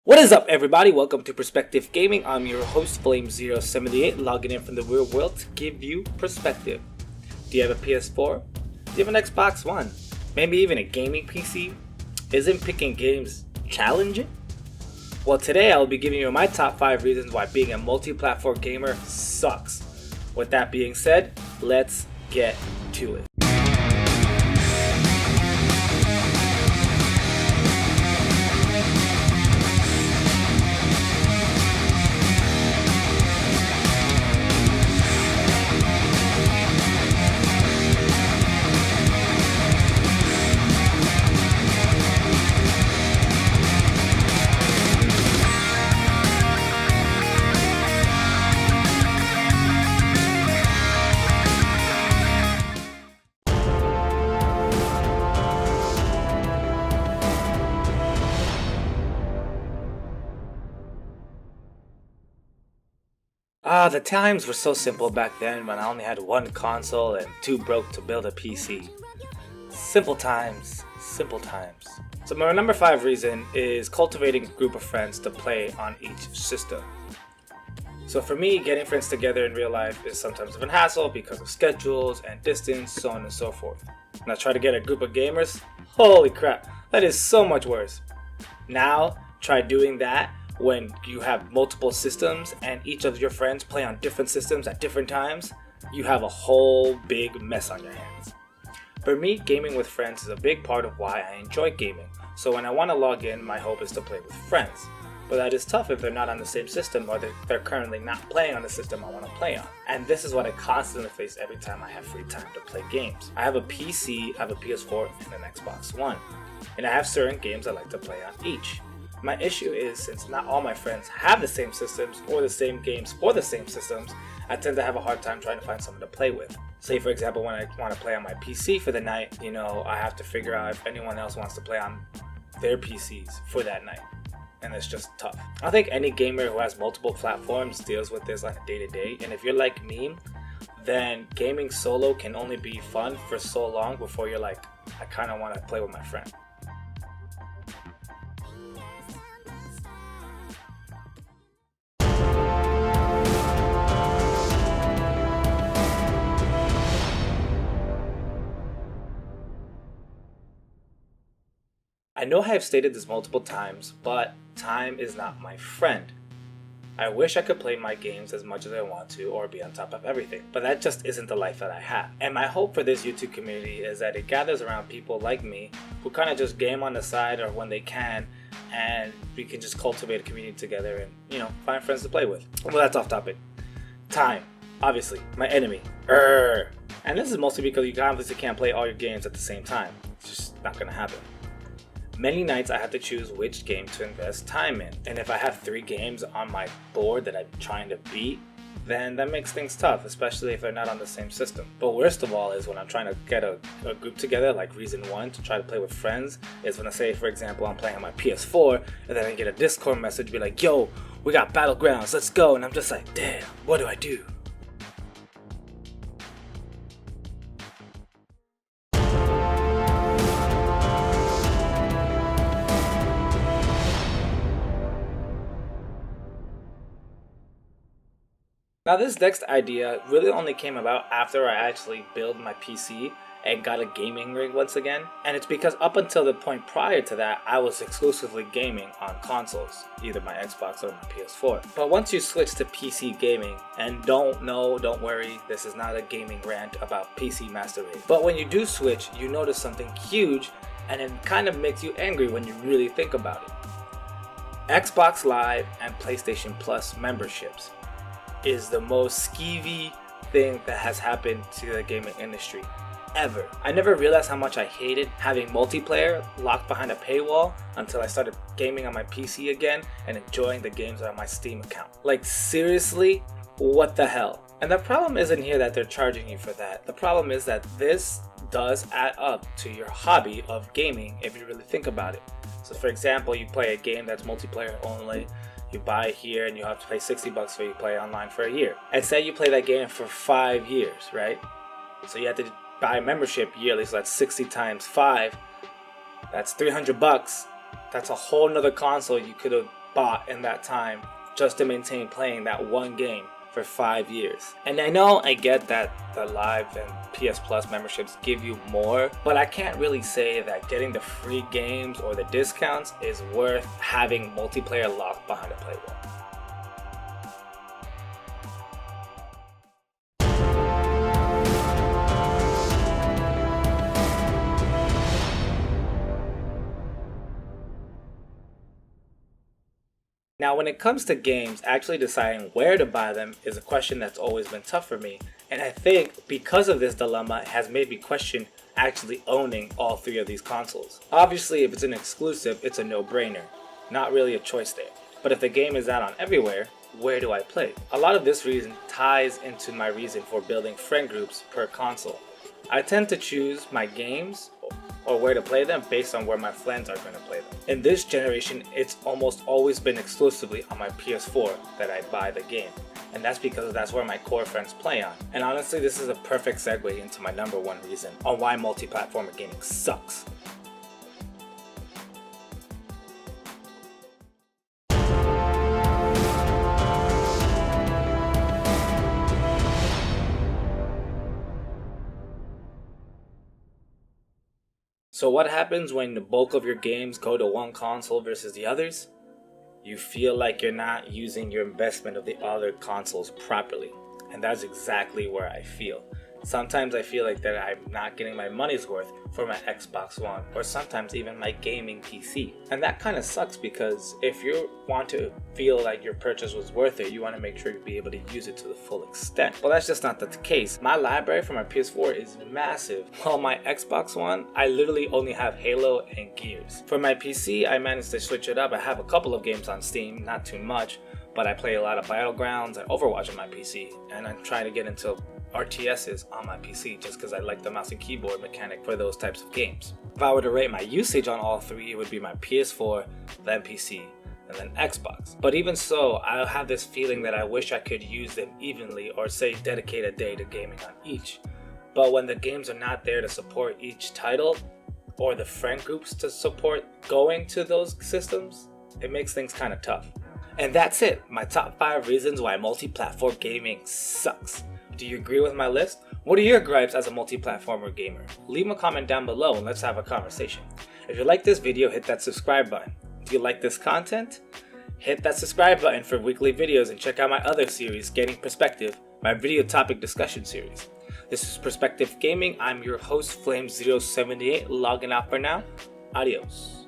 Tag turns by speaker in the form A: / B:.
A: What is up, everybody? Welcome to Perspective Gaming. I'm your host, Flame078, logging in from the real world to give you perspective. Do you have a PS4? Do you have an Xbox One? Maybe even a gaming PC? Isn't picking games challenging? Well, today I'll be giving you my top 5 reasons why being a multi-platform gamer sucks. With that being said, let's get to it. The times were so simple back then when I only had one console and too broke to build a PC. Simple times, simple times. So my number 5 reason is cultivating a group of friends to play on each system. So for me, getting friends together in real life is sometimes a hassle because of schedules and distance, so on and so forth. Now try to get a group of gamers? Holy crap, that is so much worse. Now try doing that when you have multiple systems and each of your friends play on different systems at different times. You have a whole big mess on your hands. For me, gaming with friends is a big part of why I enjoy gaming. So when I want to log in, my hope is to play with friends. But that is tough if they're not on the same system or they're currently not playing on the system I want to play on. And this is what I constantly face every time I have free time to play games. I have a PC, I have a PS4, and an Xbox One. And I have certain games I like to play on each. My issue is, since not all my friends have the same systems or the same games for the same systems, I tend to have a hard time trying to find someone to play with. Say for example, when I want to play on my PC for the night, I have to figure out if anyone else wants to play on their PCs for that night. And it's just tough. I think any gamer who has multiple platforms deals with this on a day-to-day, and if you're like me, then gaming solo can only be fun for so long before you're like, I kind of want to play with my friend. I know I have stated this multiple times, but time is not my friend. I wish I could play my games as much as I want to or be on top of everything, but that just isn't the life that I have. And my hope for this YouTube community is that it gathers around people like me who kind of just game on the side or when they can, and we can just cultivate a community together and, find friends to play with. Well, that's off topic. Time, obviously, my enemy. And this is mostly because you obviously can't play all your games at the same time. It's just not gonna happen. Many nights I have to choose which game to invest time in, and if I have 3 games on my board that I'm trying to beat, then that makes things tough, especially if they're not on the same system. But worst of all is when I'm trying to get a group together, like reason 1 to try to play with friends, is when I say, for example, I'm playing on my PS4, and then I get a Discord message be like, yo, we got Battlegrounds, let's go, and I'm just like, damn, what do I do? Now this next idea really only came about after I actually built my PC and got a gaming rig once again, and it's because up until the point prior to that I was exclusively gaming on consoles, either my Xbox or my PS4. But once you switch to PC gaming, and don't worry, this is not a gaming rant about PC Master Race, but when you do switch, you notice something huge and it kind of makes you angry when you really think about it. Xbox Live and PlayStation Plus memberships is the most skeevy thing that has happened to the gaming industry ever. I never realized how much I hated having multiplayer locked behind a paywall until I started gaming on my PC again and enjoying the games on my Steam account. Like seriously, what the hell? And the problem isn't here that they're charging you for that. The problem is that this does add up to your hobby of gaming if you really think about it. So for example, you play a game that's multiplayer only, you buy it here and you have to pay $60 for you to play online for a year. And say you play that game for 5 years, right? So you have to buy a membership yearly, so that's 60 times 5. That's $300. That's a whole nother console you could have bought in that time just to maintain playing that one game for 5 years. And I know I get that the Live and PS Plus memberships give you more, but I can't really say that getting the free games or the discounts is worth having multiplayer locked behind a paywall. Now, when it comes to games, actually deciding where to buy them is a question that's always been tough for me. And I think because of this dilemma, it has made me question actually owning all 3 of these consoles. Obviously, if it's an exclusive, it's a no-brainer. Not really a choice there. But if the game is out on everywhere, where do I play? A lot of this reason ties into my reason for building friend groups per console. I tend to choose my games or where to play them based on where my friends are going to play them. In this generation, it's almost always been exclusively on my PS4 that I buy the game. And that's because that's where my core friends play on. And honestly, this is a perfect segue into my number 1 reason on why multi-platform gaming sucks. So what happens when the bulk of your games go to one console versus the others? You feel like you're not using your investment of the other consoles properly. And that's exactly where I feel. Sometimes I feel like that I'm not getting my money's worth for my Xbox One, or sometimes even my gaming PC. And that kind of sucks, because if you want to feel like your purchase was worth it, you want to make sure you'll be able to use it to the full extent. Well, that's just not the case. My library for my PS4 is massive, while my Xbox One, I literally only have Halo and Gears. For my PC, I managed to switch it up. I have a couple of games on Steam, not too much, but I play a lot of Battlegrounds and Overwatch on my PC, and I'm trying to get into RTSs on my PC just because I like the mouse and keyboard mechanic for those types of games. If I were to rate my usage on all 3, it would be my PS4, then PC, and then Xbox. But even so, I have this feeling that I wish I could use them evenly, or say dedicate a day to gaming on each. But when the games are not there to support each title, or the friend groups to support going to those systems, it makes things kind of tough. And that's it, my top 5 reasons why multi-platform gaming sucks. Do you agree with my list? What are your gripes as a multi-platformer gamer? Leave a comment down below and let's have a conversation. If you like this video, hit that subscribe button. Do you like this content? Hit that subscribe button for weekly videos, and check out my other series, Getting Perspective, my video topic discussion series. This is Perspective Gaming. I'm your host, Flame078, logging out for now. Adios.